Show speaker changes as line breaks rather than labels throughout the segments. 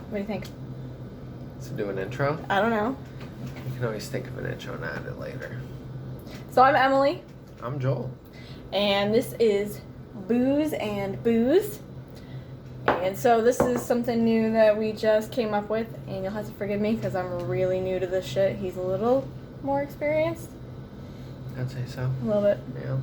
What do you think?
So do an intro?
I don't know.
You can always think of an intro and add it later.
So I'm Emily.
I'm Joel.
And this is Booze and Booze. And so this is something new that we just came up with. And you'll have to forgive me because I'm really new to this shit. He's a little more experienced.
I'd say so.
A little bit.
Yeah.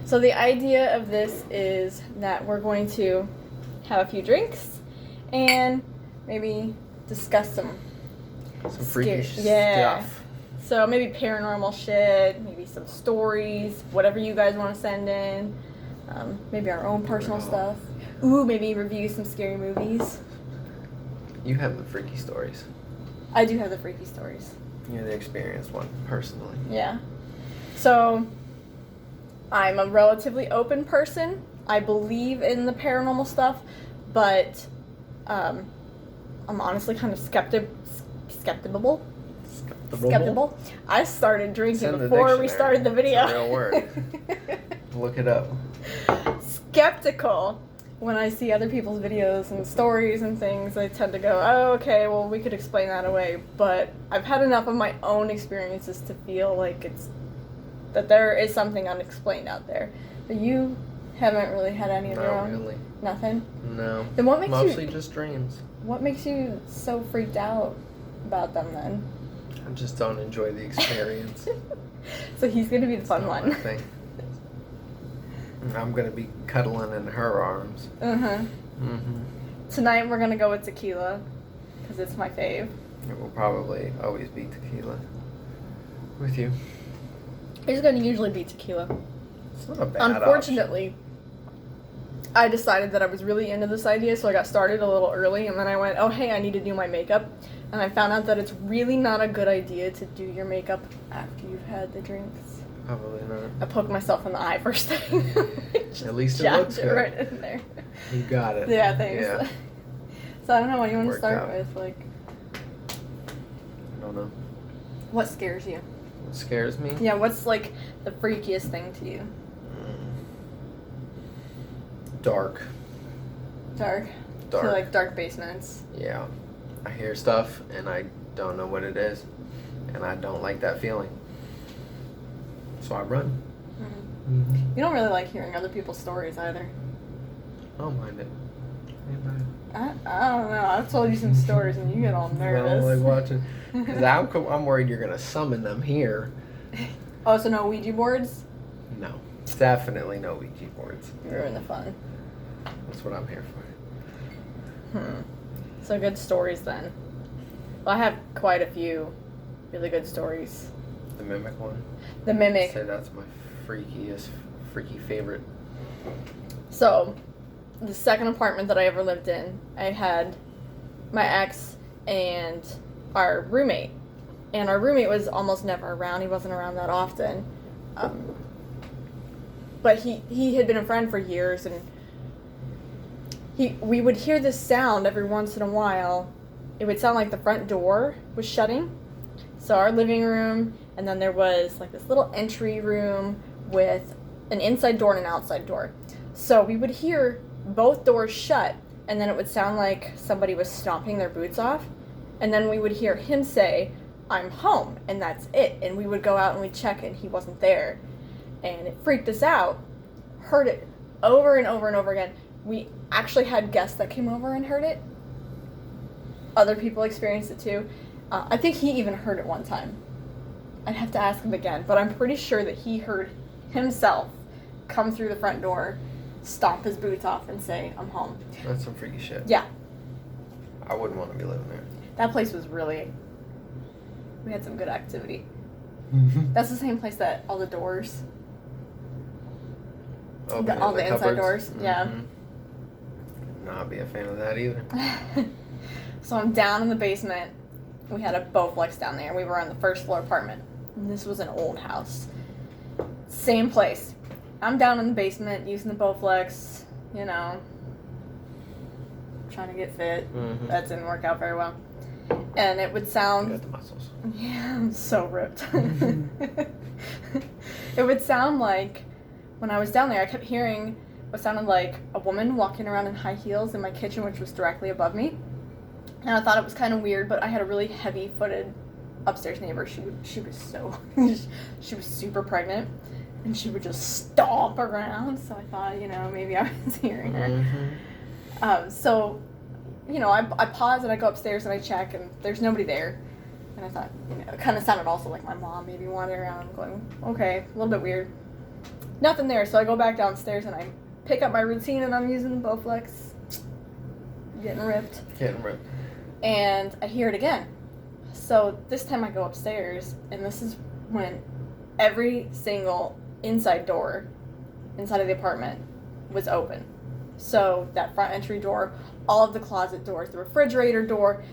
So the idea of this is that we're going to have a few drinks and maybe discuss some
freaky
stuff. So maybe paranormal shit, maybe some stories, whatever you guys want to send in. Maybe our own personal stuff. Ooh, maybe review some scary movies.
You have the freaky stories.
I do have the freaky stories.
You're the experienced one, personally.
Yeah. So, I'm a relatively open person. I believe in the paranormal stuff, but I'm honestly kind of skeptical. I started drinking before we started the video.
It's a real word. Look it up.
Skeptical. When I see other people's videos and stories and things, I tend to go, oh, okay, well, we could explain that away. But I've had enough of my own experiences to feel like that there is something unexplained out there. But you haven't really had any of your own?
Not really.
Nothing?
No.
Then what makes
Mostly just dreams.
What makes you so freaked out about them then?
I just don't enjoy the experience.
So he's going to be the fun one.
My thing. I'm going to be cuddling in her arms.
Tonight we're going to go with tequila because it's my fave.
It will probably always be tequila with you.
It's going to usually be tequila.
It's not a bad
Unfortunately, I decided that I was really into this idea, so I got started a little early, and then I went, oh, hey, I need to do my makeup. And I found out that it's really not a good idea to do your makeup after you've had the drinks.
Probably not.
I poked myself in the eye first thing.
At least it looks good.
Right in there.
You got it.
Yeah, thanks.
Yeah.
So I don't know, what do you want to start
out.
with? Like,
I don't know.
what scares you?
What scares me?
Yeah, what's like the freakiest thing to you?
Dark.
Dark?
Dark.
So like dark basements.
Yeah. I hear stuff and I don't know what it is. And I don't like that feeling. So I run.
You don't really like hearing other people's stories either.
I don't mind it.
I don't know. I've told you some stories and you get all nervous.
I don't like watching. Because I'm worried you're going to summon them here.
Oh, so no Ouija boards?
No. Definitely no Ouija boards.
Ruin the fun.
That's what I'm here for.
So good stories then. Well, I have quite a few really good stories.
The mimic one?
The mimic.
I'd say that's my freaky favorite.
So, the second apartment that I ever lived in, I had my ex and our roommate. And our roommate was almost never around. He wasn't around that often. But he had been a friend for years, and we would hear this sound every once in a while. It would sound like the front door was shutting. So our living room, and then there was like this little entry room with an inside door and an outside door. So we would hear both doors shut, and then it would sound like somebody was stomping their boots off. And then we would hear him say, I'm home, and that's it. And we would go out and we'd check, and he wasn't there. And it freaked us out. Heard it over and over and over again. We actually had guests that came over and heard it. Other people experienced it too. I think he even heard it one time. I'd have to ask him again, but I'm pretty sure that he heard himself come through the front door, stomp his boots off, and say, I'm home.
That's some freaky shit.
Yeah.
I wouldn't want to be living there.
That place was really... We had some good activity. That's the same place that all the doors... all the inside doors. Yeah.
Not be a fan of that either.
So I'm down in the basement. We had a Bowflex down there. We were on the first floor apartment. And this was an old house. Same place. I'm down in the basement using the Bowflex, trying to get fit. That didn't work out very well. And it would sound...
You got the muscles.
Yeah, I'm so ripped. It would sound like, when I was down there, I kept hearing what sounded like a woman walking around in high heels in my kitchen, which was directly above me. And I thought it was kind of weird, but I had a really heavy-footed upstairs neighbor. She was so she was super pregnant, and she would just stomp around. So I thought, maybe I was hearing her. So, I pause and I go upstairs and I check, and there's nobody there. And I thought, it kind of sounded also like my mom maybe wandering around. I'm going, okay, a little bit weird. Nothing there. So I go back downstairs and I pick up my routine, and I'm using the Bowflex. Getting ripped. And I hear it again. So this time I go upstairs, and this is when every single inside door inside of the apartment was open. So that front entry door, all of the closet doors, the refrigerator door,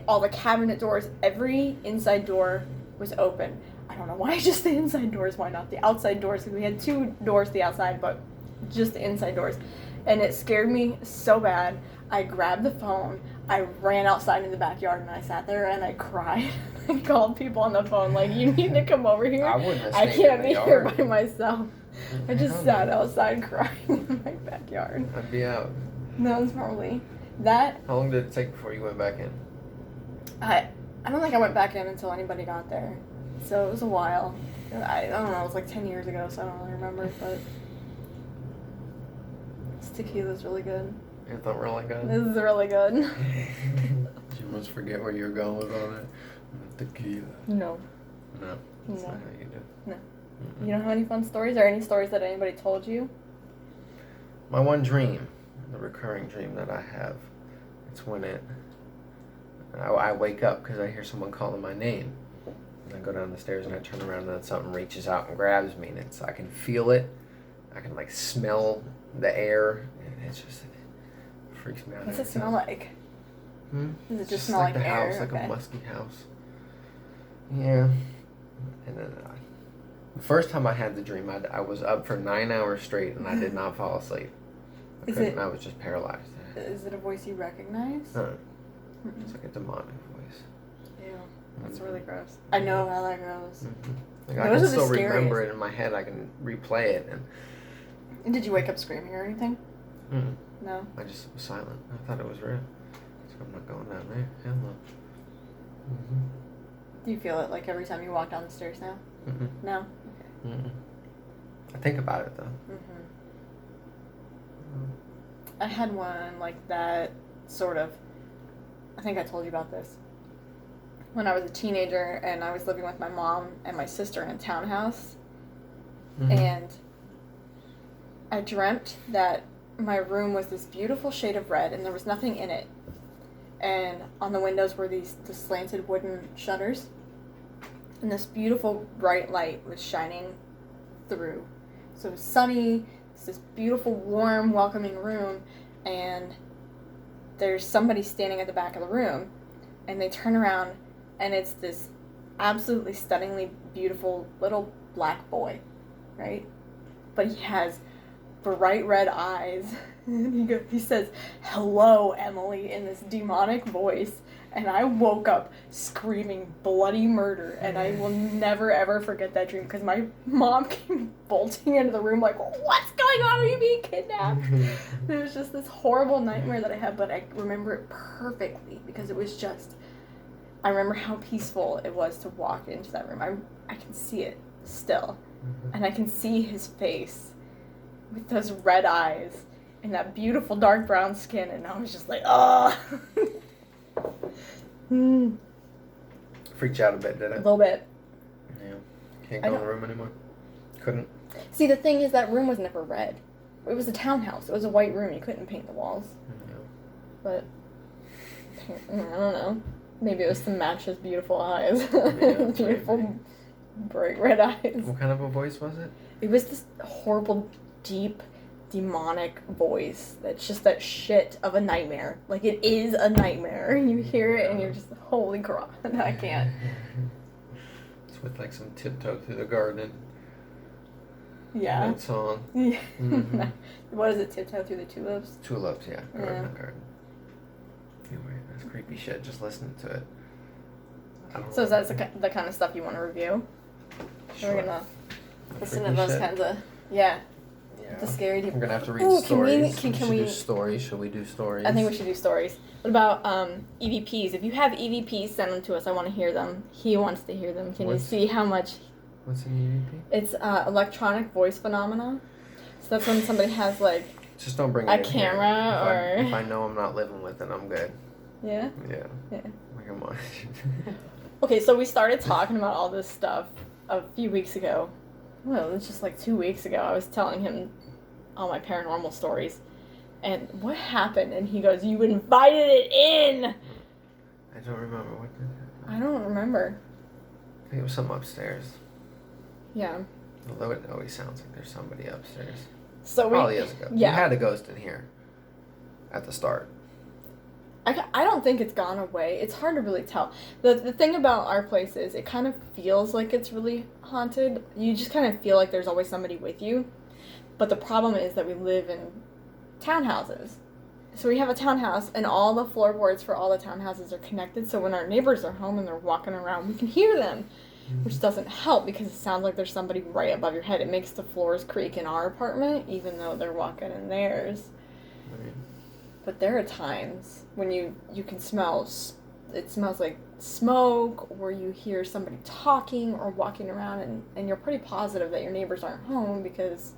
all the cabinet doors, every inside door was open. I don't know why just the inside doors, why not the outside doors? Because we had 2 doors to the outside, but just the inside doors. And it scared me so bad. I grabbed the phone, I ran outside in the backyard, and I sat there and I cried. I called people on the phone like, you need to come over here. I can't be here by myself. I just sat outside crying in my backyard.
I'd be out.
That was probably that.
How long did it take before you went back in?
I don't think I went back in until anybody got there. So it was a while. I don't know, it was like 10 years ago, so I don't really remember, but this tequila's really good.
It felt really good.
This is really good.
You must forget where you're going with all that tequila.
No.
No. That's not how you do.
No. You don't have any fun stories, or any stories that anybody told you?
My one dream, the recurring dream that I have, it's when I wake up because I hear someone calling my name. And I go down the stairs and I turn around, and then something reaches out and grabs me, and I can feel it. I can like smell the air, and it's just, it freaks me out.
What's it smell like? Does it just smell
like
like
the
air?
house, like
okay.
a musky house. Yeah. And then the first time I had the dream, I was up for 9 hours straight, and I did not fall asleep. I was just paralyzed.
Is it a voice you recognize?
It's like a demonic voice.
Ew, that's really gross. I know how that goes.
Like, I can still remember it in my head. I can replay it.
And did you wake up screaming or anything?
Mm.
No.
I just was silent. I thought it was real. So I'm not going down there. Hell no.
Do you feel it like every time you walk down the stairs now? No? Okay.
I think about it though.
I had one like that, sort of. I think I told you about this. When I was a teenager and I was living with my mom and my sister in a townhouse, and I dreamt that my room was this beautiful shade of red and there was nothing in it. And on the windows were the slanted wooden shutters. And this beautiful bright light was shining through. So it was sunny, it's this beautiful, warm, welcoming room, and there's somebody standing at the back of the room, and they turn around, and it's this absolutely stunningly beautiful little black boy, right? But he has bright red eyes. And he says, "Hello, Emily," in this demonic voice. And I woke up screaming bloody murder. And I will never, ever forget that dream, because my mom came bolting into the room like, "What's going on? Are you being kidnapped?" It was just this horrible nightmare that I had, but I remember it perfectly because it was just, I remember how peaceful it was to walk into that room. I can see it still. And I can see his face with those red eyes and that beautiful dark brown skin, and I was just like, oh.
Freaked you out a bit, did it?
A little bit.
Yeah. Can't go in the room anymore? Couldn't?
See, the thing is, that room was never red. It was a townhouse. It was a white room. You couldn't paint the walls.
Yeah.
But, I don't know. Maybe it was to match his beautiful eyes.
Yeah,
beautiful, bright red eyes.
What kind of a voice was it?
It was this horrible, deep, demonic voice that's just that shit of a nightmare. Like, it is a nightmare. You hear it and you're just, holy crap, I can't.
It's with like some Tiptoe Through the Garden.
Yeah.
That song.
Yeah. What is it, Tiptoe Through the Tulips?
Tulips, yeah. Garden. Anyway, that's creepy shit, just listening to it.
So is that the kind of stuff you want to review?
Sure.
We're gonna listen to those kinds of, yeah.
Yeah,
The scary deep.
We're gonna have to read
Ooh,
stories.
Can we
do stories? Should we do stories?
I think we should do stories. What about EVPs? If you have EVPs, send them to us. I want to hear them. He wants to hear them. Can you see how much?
What's an EVP?
It's electronic voice phenomena. So that's when somebody has like
just don't bring
a
it in
camera
here.
or.
If I know I'm not living with it, I'm good.
Yeah.
Yeah.
Yeah.
Come on.
Okay, so we started talking about all this stuff a few weeks ago. Well, it was just like 2 weeks ago. I was telling him all my paranormal stories. And what happened? And he goes, "You invited it in!"
I don't remember. What did it?
I don't remember.
I think it was something upstairs.
Yeah.
Although it always sounds like there's somebody upstairs.
So
Probably is a ghost.
Yeah.
You had a ghost in here at the start.
I don't think it's gone away. It's hard to really tell. The thing about our place is it kind of feels like it's really haunted. You just kind of feel like there's always somebody with you. But the problem is that we live in townhouses. So we have a townhouse and all the floorboards for all the townhouses are connected. So when our neighbors are home and they're walking around, we can hear them, which doesn't help because it sounds like there's somebody right above your head. It makes the floors creak in our apartment, even though they're walking in theirs.
Right.
But there are times when you can smell, it smells like smoke, or you hear somebody talking or walking around, and you're pretty positive that your neighbors aren't home because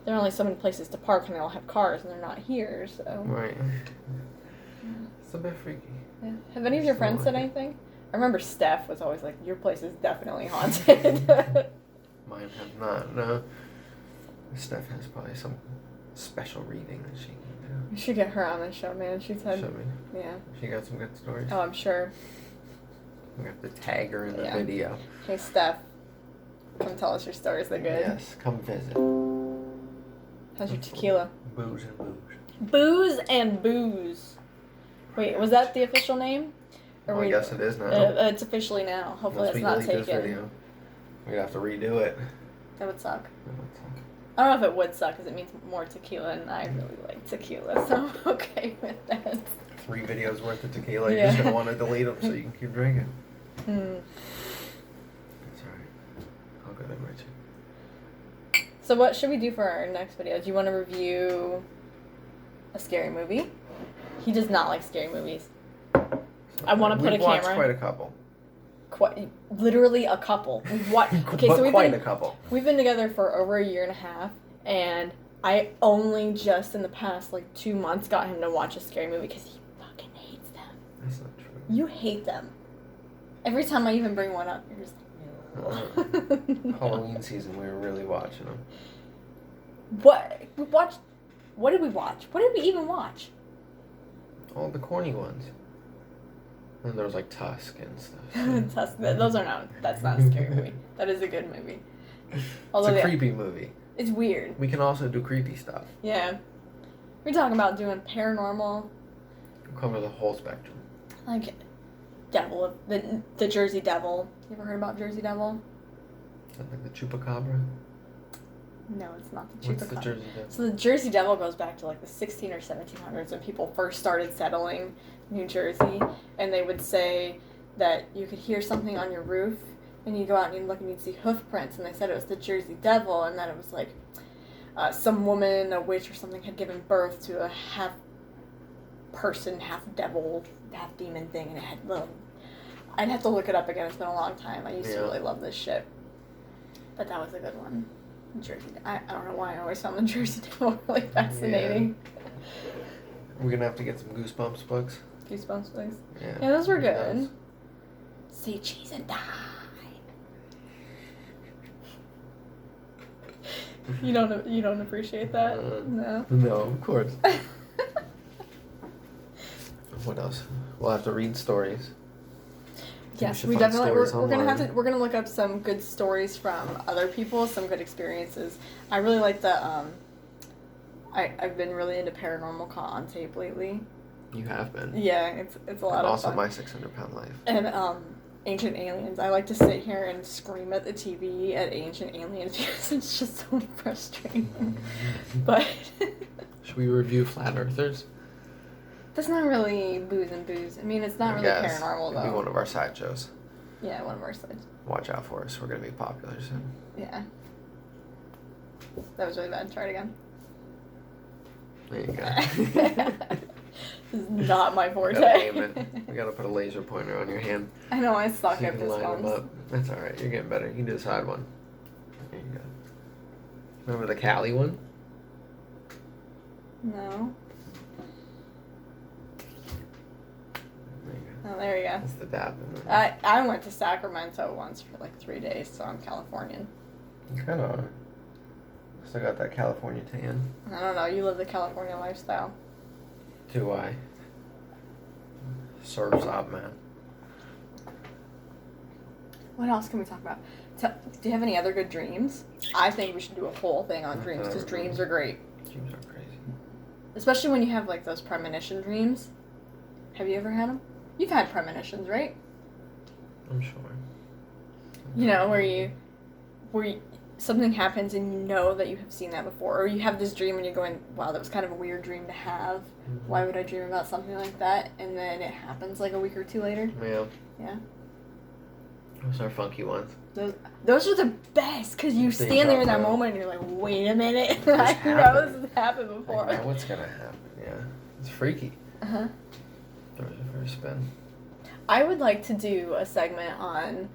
there are only so many places to park and they all have cars and they're not here, so.
Right. It's a bit freaky.
Yeah. Have any of your friends said anything? I remember Steph was always like, "Your place is definitely haunted."
Mine have not, no. Steph has probably some special reading that she can do.
We should get her on the show, man. She said,
Should we?
yeah.
She got some good stories.
Oh, I'm sure.
We have to tag her in the
Yeah.
video.
Hey, Steph, come tell us your stories. They're good.
Yes, come visit.
How's your tequila?
Booze and booze.
Booze and booze. Wait, was that the official name?
Well, I guess it is now.
It's officially now. Hopefully
Once
it's not
we delete
taken.
this video, we'd have to redo it.
That would suck.
That would suck.
I don't know if it would suck because it means more tequila, and I really like tequila, so I'm okay with that.
3 videos worth of tequila. You're
Yeah.
just going to want to delete them so you can keep drinking.
Hmm.
That's alright. I'll go to Richard.
So what should we do for our next video? Do you want to review a scary movie? He does not like scary movies. I want to put a
We've watched
camera.
quite a couple.
Literally a couple. Okay, so
a couple.
We've been together for over 1.5 years, and I only just in the past 2 months got him to watch a scary movie because he fucking hates them.
That's not true.
You hate them. Every time I even bring one up, you're just like,
Halloween season, we were really watching them.
What? What did we watch? What did we even watch?
All the corny ones. And there was Tusk and stuff.
Tusk. That's not a scary movie. That is a good movie. Although
it's a creepy movie.
It's weird.
We can also do creepy stuff.
Yeah. We're talking about doing paranormal.
We'll cover the whole spectrum.
Like Devil, the Jersey Devil. You ever heard about Jersey Devil?
Like the Chupacabra?
No, it's not the Chupacabra.
What's the Jersey Devil?
So the Jersey Devil goes back to the 16 or 1700s when people first started settling New Jersey, and they would say that you could hear something on your roof, and you go out and you look and you'd see hoof prints, and they said it was the Jersey Devil, and that it was some woman, a witch or something, had given birth to a half person, half devil, half demon thing, and it had I'd have to look it up again. It's been a long time. I used to really love this shit, but that was a good one. Jersey. I don't know why I always found the Jersey Devil really fascinating.
Yeah. We're gonna have to get some Goosebumps books.
Goosebumps books.
Yeah,
Those were good. Say cheese and die. You don't appreciate that? No.
No, of course. What else? We'll have to read stories.
Yes, we definitely we're gonna look up some good stories from other people, some good experiences. I really like the I've been really into Paranormal Caught on Tape lately.
You have been.
Yeah, it's a lot of
also
fun.
My 600-Pound Life.
And Ancient Aliens. I like to sit here and scream at the TV at Ancient Aliens because it's just so frustrating. But
should we review Flat Earthers?
That's not really booze and booze. I mean, it's not really paranormal, though.
It'll be one of our sideshows.
Yeah, one of our sides.
Watch out for us. We're going to be popular soon.
Yeah. That was really bad. Try it again.
There you go.
This is not my forte.
Gotta aim it. We gotta put a laser pointer on your hand.
I know, I suck
So you
at
can
this
line them
one.
up. That's alright, you're getting better. You can do the side one. There you go. Remember the Cali one?
No.
There you go.
Oh, there you go.
That's the dab.
I went to Sacramento once for like 3 days, so I'm Californian.
You kind of are. Still got that California tan.
I don't know, you live the California lifestyle.
Do I? Surf's up, man.
What else can we talk about? Do you have any other good dreams? I think we should do a whole thing on dreams, because dreams are great.
Dreams are crazy.
Especially when you have like those premonition dreams. Have you ever had them? You've had premonitions, right?
I'm sure.
You know, where you something happens and you know that you have seen that before, or you have this dream and you're going, wow, that was kind of a weird dream to have.
Mm-hmm.
Why would I dream about something like that? And then it happens like a week or two later.
Yeah.
Yeah.
Those are funky ones.
Those are the best, because you
Things
stand there in that
happen.
moment and you're like, wait a minute.
This
I know
happened.
this has happened before.
I know what's gonna happen, yeah. It's freaky.
Uh-huh.
Throws it for a spin.
I would like to do a segment on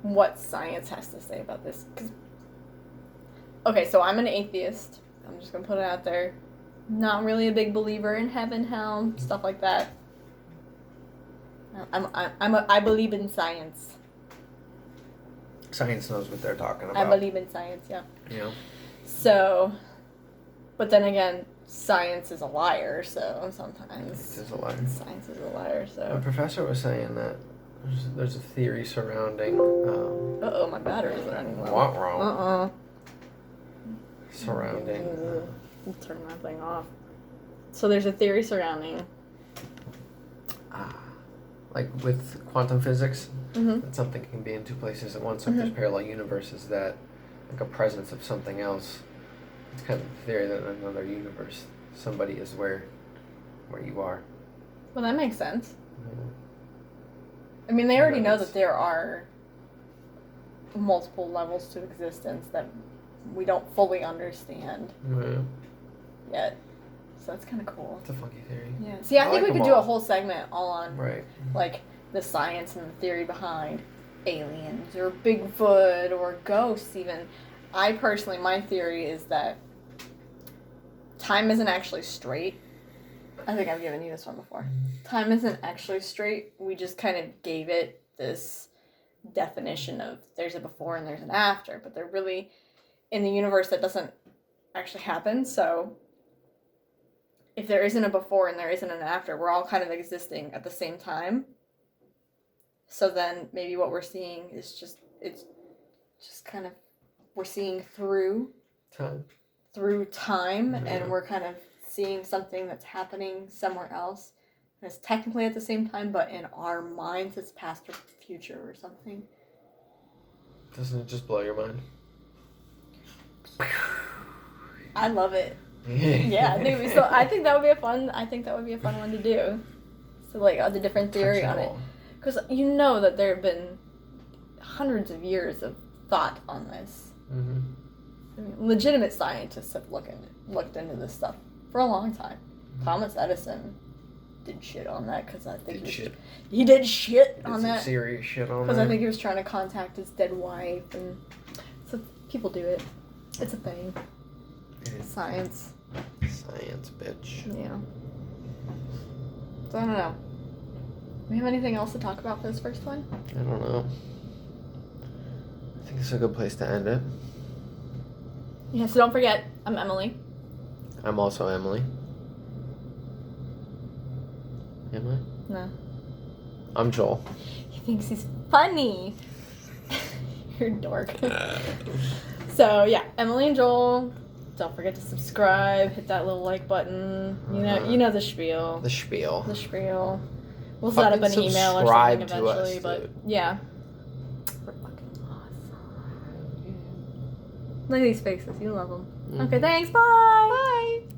what science has to say about this. Okay, so I'm an atheist. I'm just gonna put it out there. Not really a big believer in heaven, hell, stuff like that. I believe in science.
Science knows what they're talking about.
I believe in science, yeah.
Yeah.
So, but then again, science is a liar, so sometimes.
This is a lie.
Science is a liar,
A
so.
professor was saying that there's a theory surrounding
Uh-oh, my battery's running low.
what wrong?
Uh-uh.
Surrounding
Turn my thing off. So there's a theory surrounding.
like with quantum physics,
Mm-hmm.
that something can be in two places at once. Like there's parallel universes that, like a presence of something else. It's kind of a theory that in another universe, somebody is where you are.
Well, that makes sense.
Mhm.
I mean, they already know
Right.
that there are multiple levels to existence that we don't fully understand
Yeah.
yet. So that's kind of cool.
It's a funky theory.
Yeah. See, I think
like
we
them
could do a
all.
whole segment all on
Right.
like the science and the theory behind aliens or Bigfoot or ghosts even. I personally, my theory is that time isn't actually straight. I think I've given you this one before. Time isn't actually straight. We just kind of gave it this definition of there's a before and there's an after, but they're really in the universe that doesn't actually happen. So if there isn't a before and there isn't an after, we're all kind of existing at the same time. So then maybe what we're seeing is it's just kind of, we're seeing through
Time.
time,
Yeah.
and we're kind of seeing something that's happening somewhere else. And it's technically at the same time, but in our minds it's past or future or something.
Doesn't it just blow your mind?
I love it. Yeah, I think that would be a fun one to do. So like the different theory on it. Because you know that there have been hundreds of years of thought on this.
Mm-hmm.
I mean, legitimate scientists have looked into this stuff for a long time. Thomas Edison did shit on that because I think he did shit on that.
Serious shit on that.
Because I think he was trying to contact his dead wife, and so people do it. It's a thing. Science.
Science, bitch.
Yeah. So I don't know. Do we have anything else to talk about for this first one?
I don't know. I think it's a good place to end it.
Yeah, so don't forget, I'm Emily.
I'm also Emily. Am I?
No.
I'm Joel.
He thinks he's funny. You're a dork. So yeah, Emily and Joel. Don't forget to subscribe. Hit that little like button. You know the spiel.
The spiel.
The spiel. We'll set up an
Fucking
email or
subscribe
something
to us,
eventually, but
dude.
yeah. We're fucking awesome. Look at these faces. You love them. Okay, thanks. Bye. Bye.